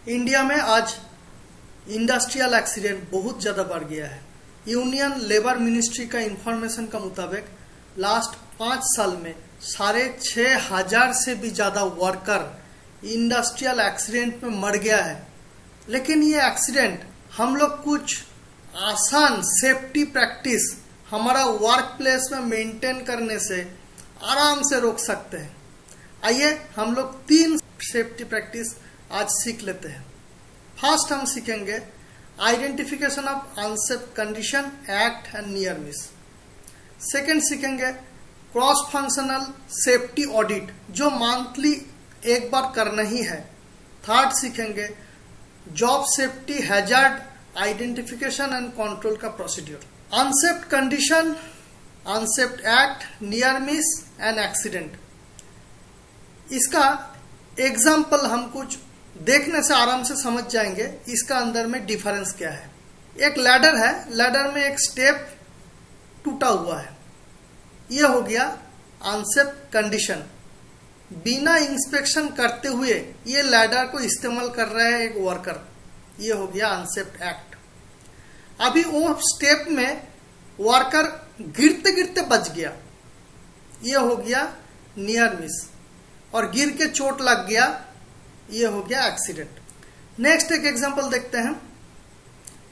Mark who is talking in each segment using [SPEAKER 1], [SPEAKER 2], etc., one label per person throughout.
[SPEAKER 1] India में आज industrial accident बहुत ज़्यादा बढ़ गया है। यूनियन लेबर मिनिस्ट्री का इंफॉर्मेशन का मुताबिक लास्ट 5 साल में 6,500 से भी ज़्यादा वर्कर इंडस्ट्रियल एक्सीडेंट में मर गया है। लेकिन ये एक्सीडेंट हम लोग कुछ आसान सेफ्टी प्रैक्टिस हमारा वर्क प्लेस में मेंटेन करने से आराम से रोक सकते हैं। आइए हम लोग 3 सेफ्टी प्रैक्टिस आज सीख लेते हैं। फर्स्ट हम सीखेंगे identification of unsafe condition, act and near miss. Second सीखेंगे क्रॉस फंक्शनल सेफ्टी ऑडिट जो मंथली एक बार करना ही है। थर्ड सीखेंगे job safety hazard identification and control का procedure. Unsafe condition, unsafe act, near miss and accident, इसका एग्जाम्पल हम कुछ देखने से आराम से समझ जाएंगे इसका अंदर में डिफरेंस क्या है। एक लैडर है, लैडर में एक स्टेप टूटा हुआ है, यह हो गया अनसेफ्ट कंडीशन। बिना इंस्पेक्शन करते हुए ये लैडर को इस्तेमाल कर रहा है एक वर्कर, यह हो गया अनसेफ्ट एक्ट। अभी वो स्टेप में वर्कर गिरते गिरते बच गया, यह हो गया नियर मिस, और गिर के चोट लग गया, यह हो गया एक्सीडेंट। नेक्स्ट एक एग्जांपल देखते हैं।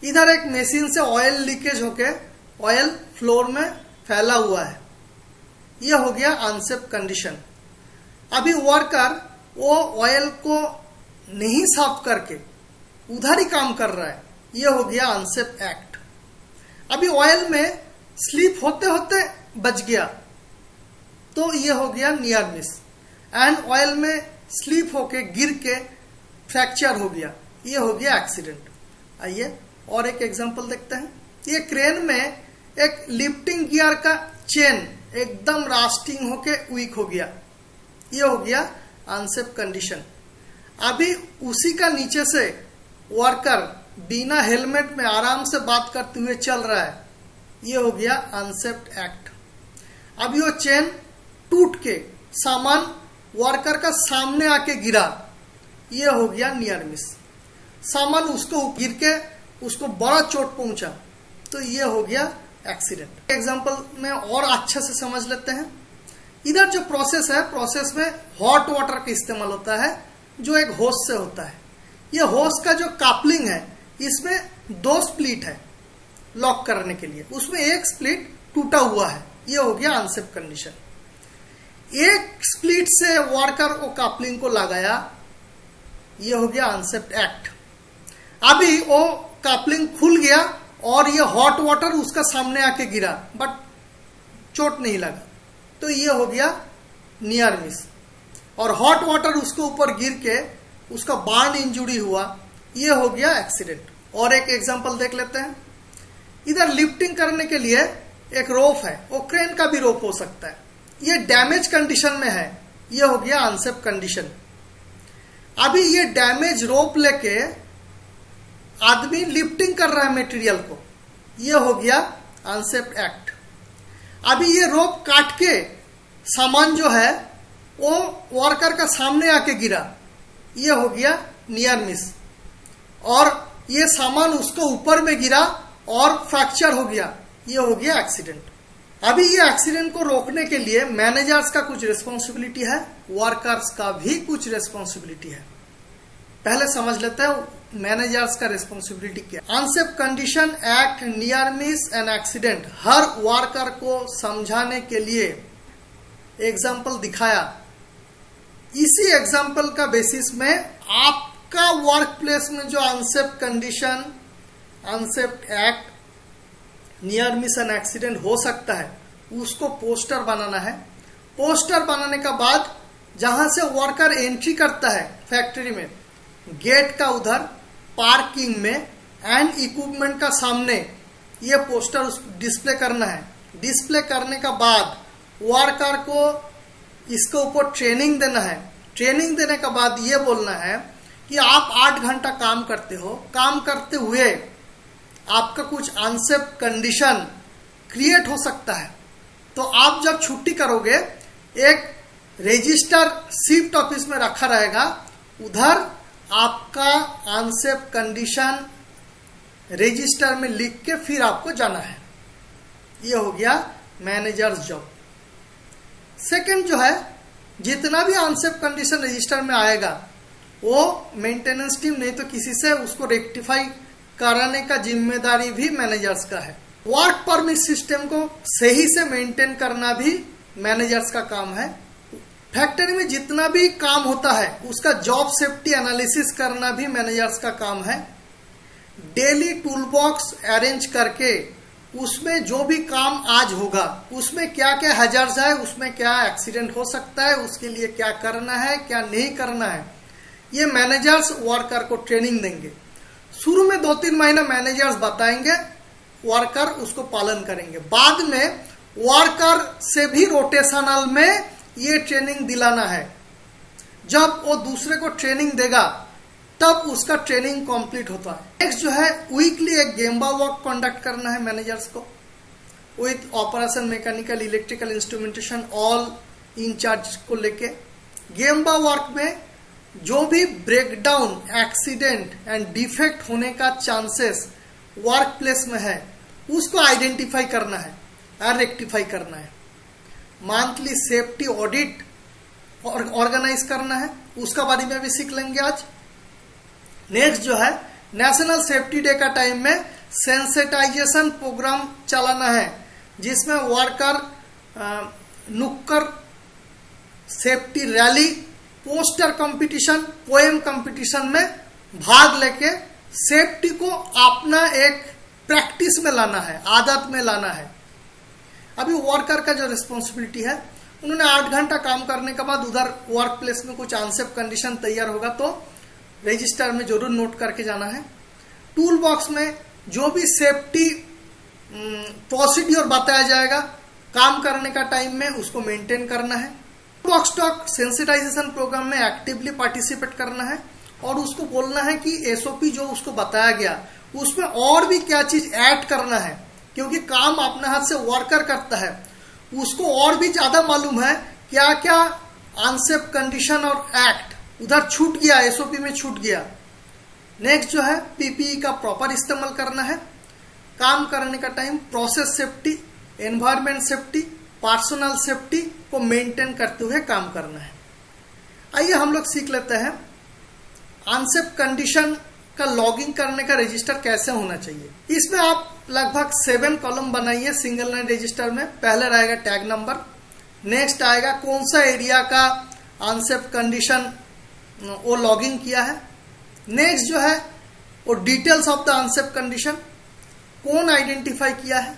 [SPEAKER 1] इधर एक मशीन से ऑयल लीकेज होके ऑयल फ्लोर में फैला हुआ है, यह हो गया अनसेफ कंडीशन। अभी वर्कर वो ऑयल को नहीं साफ करके उधर ही काम कर रहा है, यह हो गया अनसेफ एक्ट। अभी ऑयल में स्लिप होते होते बच गया, तो यह हो गया नियर मिस। एंड ऑयल में स्लिप होके गिर के फ्रैक्चर हो गया, ये हो गया एक्सीडेंट। आइए और एक एग्जांपल देखते हैं। ये क्रेन में एक लिफ्टिंग गियर का चेन एकदम रास्टिंग होके वीक हो गया, ये हो गया अनसेफ कंडीशन। अभी उसी का नीचे से वर्कर बिना हेलमेट में आराम से बात करते हुए चल रहा है, ये हो गया अनसेफ एक्ट। अभी वो चेन टूट के सामान वर्कर का सामने आके गिरा, ये हो गया नियर मिस। सामान उसको गिर के उसको बड़ा चोट पहुंचा, तो ये हो गया एक्सीडेंट। एग्जांपल में और अच्छे से समझ लेते हैं। इधर जो प्रोसेस है, प्रोसेस में हॉट वाटर का इस्तेमाल होता है जो एक होस से होता है। ये होस का जो कापलिंग है, इसमें 2 स्प्लिट है लॉक करने के लिए, उसमें एक स्प्लिट टूटा हुआ है, ये हो गया अनसेफ कंडीशन। एक स्प्लिट से वर्कर को कापलिंग को लगाया, यह हो गया अनसेफ्ट एक्ट। अभी वो कापलिंग खुल गया और ये हॉट वाटर उसका सामने आके गिरा, बट चोट नहीं लगा, तो ये हो गया नियर मिस। और हॉट वाटर उसके ऊपर गिर के उसका बर्न इंजुरी हुआ, ये हो गया एक्सीडेंट। और एक एग्जांपल देख लेते हैं। इधर लिफ्टिंग करने के लिए एक रोप है, वो क्रेन का भी रोप हो सकता है, ये डैमेज कंडीशन में है, ये हो गया अनसेफ कंडीशन। अभी ये डैमेज रोप लेके आदमी लिफ्टिंग कर रहा है मटेरियल को, ये हो गया अनसेफ एक्ट। अभी ये रोप काट के सामान जो है वो वर्कर का सामने आके गिरा, ये हो गया नियर मिस, और ये सामान उसको ऊपर में गिरा और फ्रैक्चर हो गया, ये हो गया एक्सीडेंट। अभी ये एक्सीडेंट को रोकने के लिए मैनेजर्स का कुछ रिस्पॉन्सिबिलिटी है, वर्कर्स का भी कुछ रिस्पॉन्सिबिलिटी है। पहले समझ लेते हैं मैनेजर्स का रिस्पॉन्सिबिलिटी क्या। Unsafe condition, act, near miss and accident her worker को समझाने के लिए एग्जाम्पल दिखाया। इसी एग्जाम्पल का बेसिस में आपका वर्क प्लेस में जो unsafe condition, unsafe act, near miss and accident हो सकता है, उसको पोस्टर बनाना है। पोस्टर बनाने का बाद जहां से वर्कर एंट्री करता है फैक्ट्री में, गेट का उधर पार्किंग में एंड इक्विपमेंट का सामने ये पोस्टर डिस्प्ले करना है। डिस्प्ले करने का बाद वर्कर को इसके ऊपर ट्रेनिंग देना है। ट्रेनिंग देने के बाद ये बोलना है कि आप 8 घंटा काम करते हो, काम करते हुए आपका कुछ अनसेफ कंडीशन क्रिएट हो सकता है, तो आप जब छुट्टी करोगे एक रजिस्टर शिफ्ट ऑफिस में रखा रहेगा, उधर आपका अनसेफ कंडीशन रजिस्टर में लिख के फिर आपको जाना है। ये हो गया मैनेजर्स जॉब। सेकंड जो है, जितना भी अनसेफ कंडीशन रजिस्टर में आएगा वो मेंटेनेंस टीम नहीं तो किसी से उसको रेक्टिफाई कराने का जिम्मेदारी भी मैनेजर्स का है। वर्क परमिट सिस्टम को सही से मेंटेन करना भी मैनेजर्स का काम है। फैक्ट्री में जितना भी काम होता है उसका जॉब सेफ्टी एनालिसिस करना भी मैनेजर्स का काम है। डेली टूल बॉक्स अरेंज करके उसमें जो भी काम आज होगा उसमें क्या क्या हैजर्ड्स है, उसमें क्या एक्सीडेंट हो सकता है, उसके लिए क्या करना है क्या नहीं करना है, ये मैनेजर्स वर्कर को ट्रेनिंग देंगे। शुरू में 2-3 महीना मैनेजर्स बताएंगे, वर्कर उसको पालन करेंगे। बाद में वर्कर से भी रोटेशनल में ये ट्रेनिंग दिलाना है। जब वो दूसरे को ट्रेनिंग देगा तब उसका ट्रेनिंग कंप्लीट होता है। नेक्स्ट जो है, वीकली एक गेम्बा वर्क कंडक्ट करना है मैनेजर्स को with operation, mechanical, electrical, instrumentation all incharge को लेके। गेम्बा वर्क में जो भी ब्रेकडाउन, एक्सीडेंट एंड डिफेक्ट होने का चांसेस वर्क प्लेस में है उसको आइडेंटिफाई करना है और रेक्टिफाई करना है। मंथली सेफ्टी ऑडिट ऑर्गेनाइज करना है, उसका बारे में भी सीख लेंगे आज। नेक्स्ट जो है, नेशनल सेफ्टी डे का टाइम में सेंसिटाइजेशन प्रोग्राम चलाना है जिसमें वर्कर नुक्कड़ safety rally, poster competition, poem competition में भाग लेके सेफ्टी को अपना एक प्रैक्टिस में लाना है, आदत में लाना है। अभी वर्कर का जो रिस्पॉन्सिबिलिटी है, उन्होंने 8 घंटा काम करने के बाद उधर वर्क प्लेस में कुछ अनसेफ कंडीशन तैयार होगा तो रजिस्टर में जरूर नोट करके जाना है। टूल बॉक्स में जो भी सेफ्टी प्रोसीड्योर बताया जाएगा काम करने का टाइम में उसको मेंटेन करना है। बॉक्स टॉक सेंसिटाइजेशन प्रोग्राम में एक्टिवली पार्टिसिपेट करना है और उसको बोलना है कि एसओपी जो उसको बताया गया उसमें और भी क्या चीज ऐड करना है, क्योंकि काम अपने हाथ से वर्कर करता है, उसको और भी ज्यादा मालूम है क्या क्या अनसेफ कंडीशन और एक्ट उधर छूट गया, एसओपी में छूट गया। नेक्स्ट जो है, पीपीई का प्रॉपर इस्तेमाल करना है। काम करने का time process safety, environment safety, personal safety को मेंटेन करते हुए काम करना है। आइए हम लोग सीख लेते हैं अनसेफ कंडीशन का लॉगिंग करने का रजिस्टर कैसे होना चाहिए। इसमें आप लगभग 7 कॉलम बनाइए सिंगल लाइन रजिस्टर में। पहले रहेगा टैग नंबर, नेक्स्ट आएगा कौन सा एरिया का अनसेफ कंडीशन वो लॉगिंग किया है, नेक्स्ट जो है वो details of the unsafe condition, कौन आइडेंटिफाई किया है,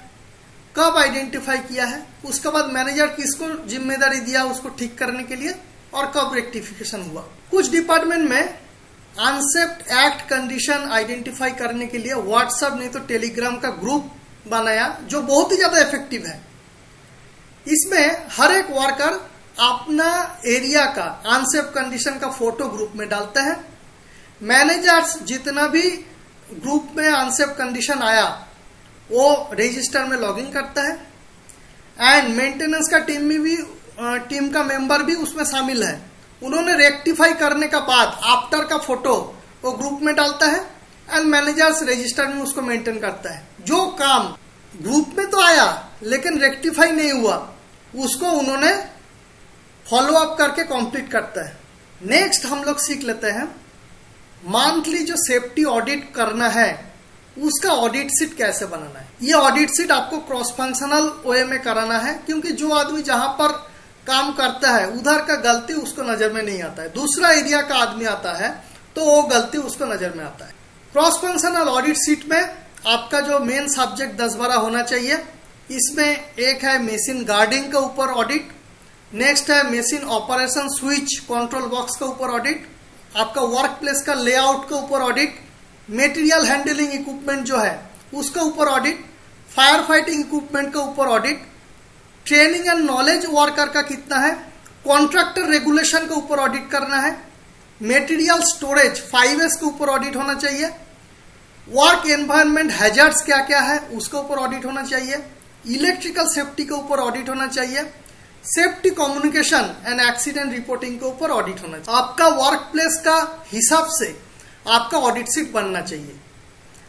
[SPEAKER 1] कब आइडेंटिफाई किया है, उसके बाद मैनेजर किसको जिम्मेदारी दिया उसको ठीक करने के लिए और कब रेक्टिफिकेशन हुआ। कुछ डिपार्टमेंट में अनसेफ एक्ट कंडीशन आइडेंटिफाई करने के लिए व्हाट्सएप नहीं तो टेलीग्राम का ग्रुप बनाया जो बहुत ही ज्यादा इफेक्टिव है। इसमें हर एक वर्कर अपना एरिया का अनसेफ कंडीशन का फोटो ग्रुप में डालता है। मैनेजर्स जितना भी ग्रुप में अनसेफ कंडीशन आया वो रजिस्टर में लॉगिन करता है एंड मेंटेनेंस का टीम का मेंबर भी उसमें शामिल है। उन्होंने रेक्टिफाई करने का बाद आफ्टर का फोटो वो ग्रुप में डालता है एंड मैनेजर्स रजिस्टर में उसको मेंटेन करता है। जो काम ग्रुप में तो आया लेकिन रेक्टिफाई नहीं हुआ उसको उन्होंने फॉलो अप करके कंप्लीट करता है। नेक्स्ट हम लोग सीख लेते हैं मंथली जो सेफ्टी ऑडिट करना है उसका ऑडिट शीट कैसे बनाना है। ये ऑडिट शीट आपको क्रॉस फंक्शनल वे में कराना है, क्योंकि जो आदमी जहां पर काम करता है उधर का गलती उसको नजर में नहीं आता है, दूसरा एरिया का आदमी आता है तो वो गलती उसको नजर में आता है। क्रॉस फंक्शनल ऑडिट शीट में आपका जो मेन सब्जेक्ट 10-12 होना चाहिए। इसमें एक है मशीन गार्डिंग के ऊपर ऑडिट, नेक्स्ट है machine operation switch control box के ऊपर ऑडिट, आपका वर्क प्लेस का लेआउट के ऊपर ऑडिट, मेटीरियल हैंडलिंग इक्विपमेंट जो है उसके ऊपर ऑडिट, फायर फाइटिंग इक्विपमेंट के ऊपर audit, training and knowledge worker का कितना है, कॉन्ट्रैक्टर रेगुलेशन के ऊपर ऑडिट करना है, मेटीरियल स्टोरेज 5S के ऊपर ऑडिट होना चाहिए, वर्क एनवायरनमेंट हैजर्ड्स क्या क्या है उसके ऊपर ऑडिट होना चाहिए, इलेक्ट्रिकल सेफ्टी के ऊपर ऑडिट होना चाहिए, safety communication and accident reporting के ऊपर ऑडिट होना चाहिए। आपका वर्क प्लेस का हिसाब से आपका ऑडिट शीट बनना चाहिए।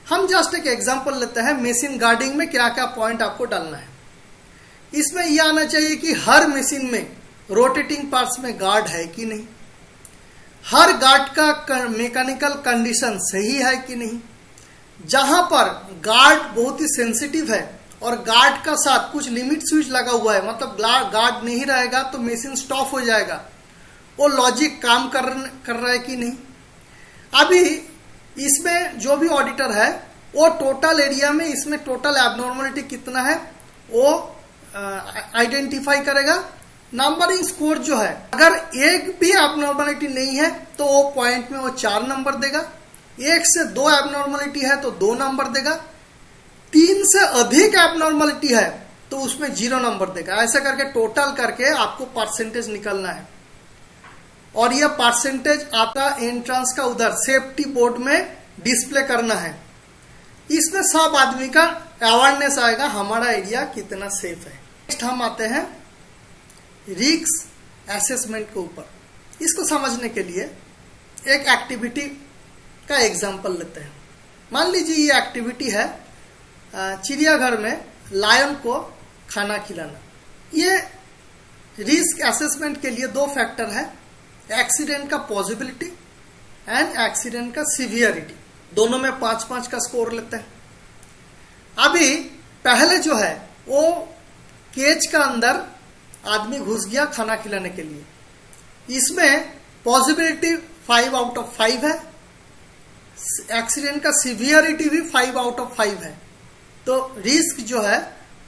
[SPEAKER 1] हम जस्ट एक एग्जांपल लेते हैं, मशीन गार्डिंग में क्या क्या पॉइंट आपको डालना है। इसमें यह आना चाहिए कि हर मशीन में रोटेटिंग पार्ट्स में गार्ड है कि नहीं, हर गार्ड का मैकेनिकल कंडीशन सही है कि नहीं, जहां पर गार्ड बहुत ही सेंसिटिव है और गार्ड का साथ कुछ लिमिट स्विच लगा हुआ है, मतलब गार्ड नहीं रहेगा तो मशीन स्टॉप हो जाएगा, वो लॉजिक काम कर रहा है कि नहीं। अभी इसमें जो भी ऑडिटर है वो टोटल एरिया में इसमें टोटल एबनॉर्मलिटी कितना है वो आइडेंटिफाई करेगा। नंबरिंग स्कोर जो है, अगर एक भी एबनॉर्मलिटी नहीं है तो वो पॉइंट में वो 4 नंबर देगा, 1 से 2 एबनॉर्मलिटी है तो 2 नंबर देगा, 3 से अधिक एबनॉर्मलिटी है तो उसमें 0 नंबर देगा। ऐसा करके टोटल करके आपको परसेंटेज निकलना है और यह परसेंटेज आपका एंट्रेंस का उधर सेफ्टी बोर्ड में डिस्प्ले करना है। इसमें सब आदमी का अवेयरनेस आएगा हमारा एरिया कितना सेफ है। नेक्स्ट हम आते हैं रिस्क असेसमेंट के ऊपर। इसको समझने के लिए एक एक्टिविटी का एग्जांपल लेते हैं। मान लीजिए ये एक्टिविटी है चिड़ियाघर में लायन को खाना खिलाना। ये रिस्क असेसमेंट के लिए 2 फैक्टर है, एक्सीडेंट का पॉसिबिलिटी एंड एक्सीडेंट का सीवियरिटी। दोनों में 5-5 का स्कोर लेते हैं। अभी पहले जो है वो केज का अंदर आदमी घुस गया खाना खिलाने के लिए, इसमें पॉसिबिलिटी 5 आउट ऑफ 5 है, एक्सीडेंट का सीवियरिटी भी 5 आउट ऑफ 5 है, तो रिस्क जो है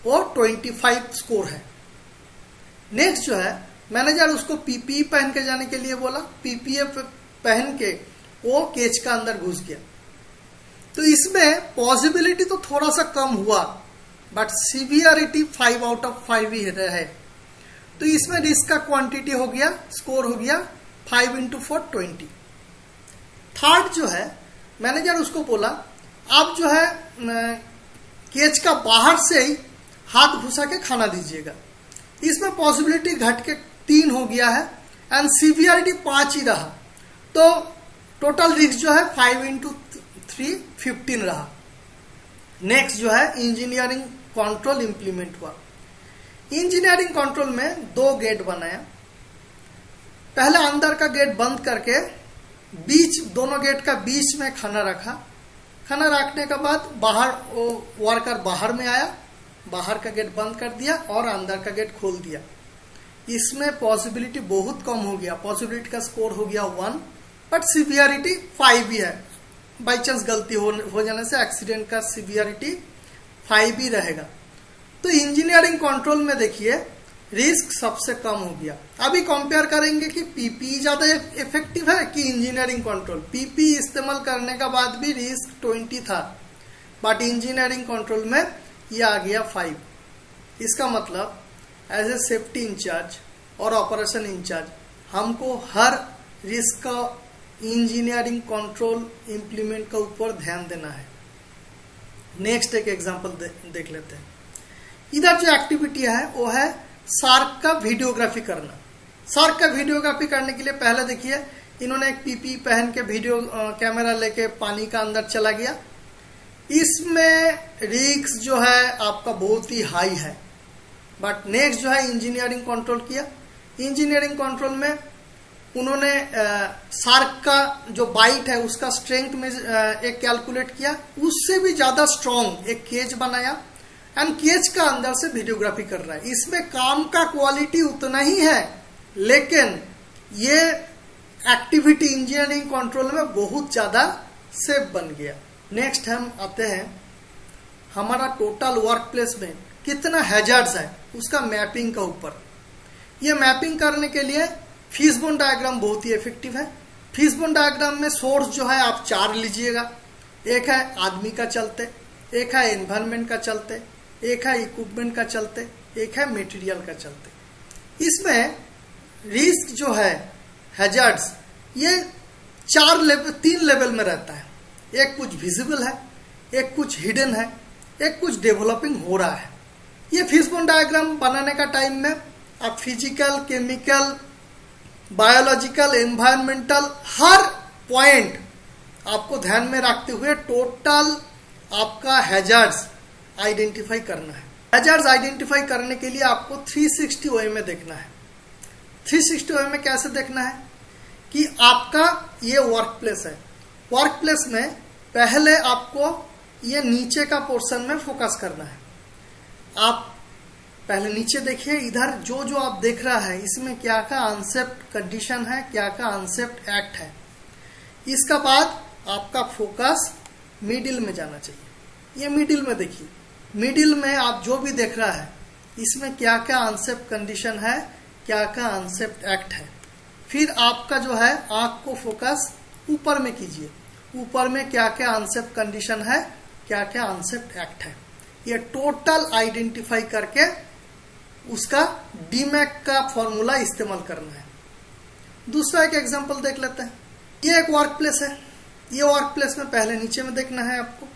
[SPEAKER 1] वो 25 स्कोर है। नेक्स्ट जो है मैनेजर उसको पीपीई पहन के जाने के लिए बोला, पीपीई पहन के वो केज का अंदर घुस गया, तो इसमें पॉसिबिलिटी तो थोड़ा सा कम हुआ बट सीवियरिटी 5 आउट ऑफ 5 ही है, तो इसमें रिस्क का क्वांटिटी हो गया, स्कोर हो गया 5 × 4 20। थर्ड जो है मैनेजर उसको बोला आप जो है केज का बाहर से ही हाथ घुसा के खाना दीजिएगा, इसमें पॉसिबिलिटी घट के 3 हो गया है एंड सीवियरिटी 5 ही रहा, तो टोटल रिस्क जो है 5 × 3 15 रहा। नेक्स्ट जो है इंजीनियरिंग कंट्रोल इंप्लीमेंट हुआ। इंजीनियरिंग कंट्रोल में 2 गेट बनाया। पहले अंदर का गेट बंद करके दोनों गेट का बीच में खाना रखा। खाना रखने के बाद बाहर वो वर्कर बाहर में आया, बाहर का गेट बंद कर दिया और अंदर का गेट खोल दिया। इसमें पॉसिबिलिटी बहुत कम हो गया, पॉसिबिलिटी का स्कोर हो गया 1 बट सीवियरिटी 5 ही है। बाई चांस गलती हो जाने से एक्सीडेंट का सीवियरिटी 5 ही रहेगा। तो इंजीनियरिंग कंट्रोल में देखिए रिस्क सबसे कम हो गया। अभी कंपेयर करेंगे कि पीपीई ज्यादा इफेक्टिव है कि इंजीनियरिंग कंट्रोल। पीपीई इस्तेमाल करने का बाद भी रिस्क 20 था बट इंजीनियरिंग कंट्रोल में ये आ गया 5। इसका मतलब एज ए सेफ्टी इंचार्ज और ऑपरेशन इंचार्ज हमको हर रिस्क का इंजीनियरिंग कंट्रोल इंप्लीमेंट का ऊपर ध्यान देना है। नेक्स्ट एक एग्जांपल देख लेते हैं। इधर जो एक्टिविटी है वो है शार्क का वीडियोग्राफी करना। शार्क का वीडियोग्राफी करने के लिए पहले देखिए इन्होंने एक पीपी पहन के वीडियो कैमरा लेके पानी का अंदर चला गया। इसमें रिस्क जो है आपका बहुत ही हाई है बट नेक्स्ट जो है इंजीनियरिंग कंट्रोल किया। इंजीनियरिंग कंट्रोल में उन्होंने शार्क का जो बाइट है उसका स्ट्रेंथ में एक कैलकुलेट किया, उससे भी ज्यादा स्ट्रॉन्ग एक केज बनाया एंड केज का अंदर से वीडियोग्राफी कर रहा है। इसमें काम का क्वालिटी उतना ही है लेकिन ये एक्टिविटी इंजीनियरिंग कंट्रोल में बहुत ज्यादा सेफ बन गया। नेक्स्ट हम आते हैं हमारा टोटल वर्क प्लेस में कितना हैजर्ड्स है उसका मैपिंग का ऊपर। ये मैपिंग करने के लिए फिशबोन डायग्राम बहुत ही इफेक्टिव है। फिशबोन डायग्राम में सोर्स जो है आप 4 लीजिएगा, एक है आदमी का चलते, एक है एनवायरनमेंट का चलते, एक है इक्विपमेंट का चलते, एक है मटेरियल का चलते। इसमें रिस्क जो है हैजर्ड्स ये 3 लेवल में रहता है। एक कुछ विजिबल है, एक कुछ हिडन है, एक कुछ डेवलपिंग हो रहा है। ये फिशबोन डायग्राम बनाने का टाइम में आप फिजिकल, केमिकल, बायोलॉजिकल, एनवायरमेंटल हर पॉइंट आपको ध्यान में रखते हुए टोटल आपका हैजार्ड्स आइडेंटिफाई करना है। हैजार्ड्स आइडेंटिफाई करने के लिए आपको 360 OM में देखना है। 360 OM में कैसे देखना है कि आपका ये वर्क प्लेस है। वर्क प्लेस में पहले आपको ये नीचे का पोर्शन में फोकस करना है। आप पहले नीचे देखिए, इधर जो जो आप देख रहा है इसमें क्या का अनसेप्ट कंडीशन है, क्या का अनसेप्ट एक्ट है। इसका बाद आपका फोकस मिडिल में जाना चाहिए। ये मिडिल में देखिए, मिडिल में आप जो भी देख रहा है इसमें क्या क्या अनसेप्ट कंडीशन है, क्या क्या अनसेप्ट एक्ट है। फिर आपका जो है आंख को फोकस ऊपर में कीजिए, ऊपर में क्या क्या अनसेप्ट कंडीशन है, क्या क्या अनसेप्ट एक्ट है। ये टोटल आइडेंटिफाई करके उसका डीमैक का फॉर्मूला इस्तेमाल करना है। दूसरा एक एग्जांपल देख लेते हैं। ये एक वर्क प्लेस है। ये वर्क प्लेस में पहले नीचे में देखना है आपको।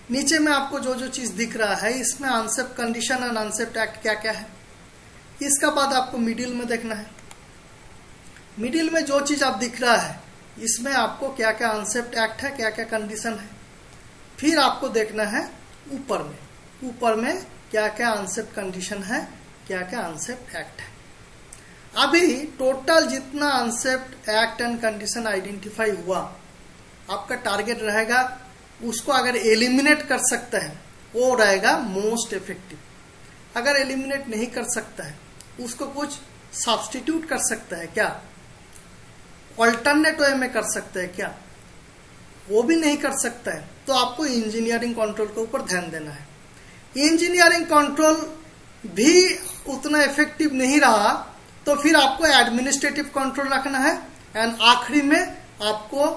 [SPEAKER 1] नीचे में आपको जो जो चीज दिख रहा है इसमें अनसेप्ट कंडीशन एंड अनसेप्ट एक्ट क्या क्या है। इसका बाद आपको मिडिल में देखना है। मिडिल में जो चीज आप दिख रहा है इसमें आपको क्या क्या अनसेप्ट एक्ट है, क्या क्या कंडीशन है। फिर आपको देखना है ऊपर में, ऊपर में क्या क्या अनसेप्ट कंडीशन है, क्या क्या अनसेप्ट एक्ट है। अभी टोटल जितना अनसेप्ट एक्ट एंड कंडीशन आइडेंटिफाई हुआ, आपका टारगेट रहेगा उसको अगर एलिमिनेट कर सकता है वो रहेगा मोस्ट इफेक्टिव। अगर एलिमिनेट नहीं कर सकता है उसको कुछ सब्स्टिट्यूट कर सकता है क्या, ऑल्टरनेट वे में कर सकता है क्या, वो भी नहीं कर सकता है तो आपको इंजीनियरिंग कंट्रोल के ऊपर ध्यान देना है। इंजीनियरिंग कंट्रोल भी उतना इफेक्टिव नहीं रहा तो फिर आपको एडमिनिस्ट्रेटिव कंट्रोल रखना है। एंड आखिरी में आपको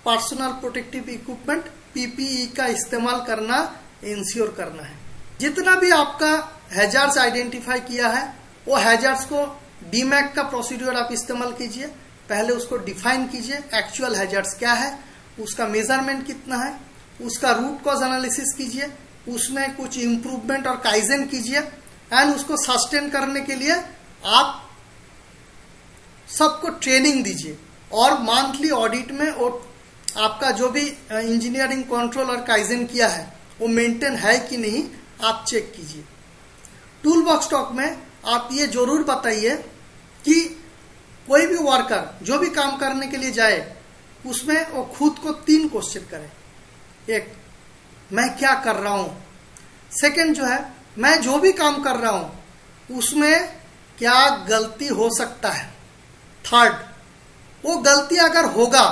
[SPEAKER 1] पर्सनल प्रोटेक्टिव इक्विपमेंट PPE का इस्तेमाल करना इंश्योर करना है। जितना भी आपका हैजार्ड्स आइडेंटिफाई किया है वो हैजार्ड्स को डीमैक का प्रोसीड्यूर आप इस्तेमाल कीजिए। पहले उसको डिफाइन कीजिए, एक्चुअल हैजार्ड्स क्या है, उसका मेजरमेंट कितना है, उसका रूट कॉज एनालिसिस कीजिए, उसमें कुछ इम्प्रूवमेंट और काइजन कीजिए एंड उसको सस्टेन करने के लिए आप सबको ट्रेनिंग दीजिए। और मंथली ऑडिट में आपका जो भी इंजीनियरिंग कंट्रोल और काइजन किया है वो मेंटेन है कि नहीं आप चेक कीजिए। टूल बॉक्स टॉक में आप ये जरूर बताइए कि कोई भी वर्कर जो भी काम करने के लिए जाए उसमें वो खुद को 3 क्वेश्चन करे। एक, मैं क्या कर रहा हूं। सेकंड जो है, मैं जो भी काम कर रहा हूं उसमें क्या गलती हो सकता है। थर्ड, वो गलती अगर होगा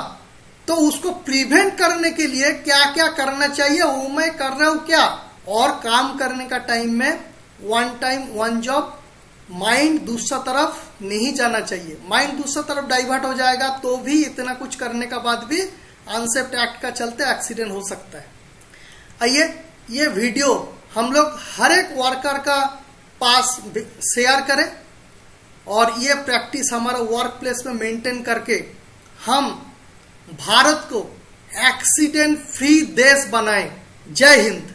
[SPEAKER 1] तो उसको प्रिवेंट करने के लिए क्या क्या करना चाहिए, वो मैं कर रहा हूं क्या। और काम करने का टाइम में one time one job, mind दूसरा तरफ नहीं जाना चाहिए। माइंड दूसरा तरफ डाइवर्ट हो जाएगा तो भी इतना कुछ करने का बाद भी अनसेफ्ट एक्ट का चलते एक्सीडेंट हो सकता है। आइए ये वीडियो हम लोग हर एक वर्कर का पास शेयर करें और ये प्रैक्टिस हमारा वर्क प्लेस में मेंटेन करके हम भारत को एक्सीडेंट फ्री देश बनाएं। जय हिंद।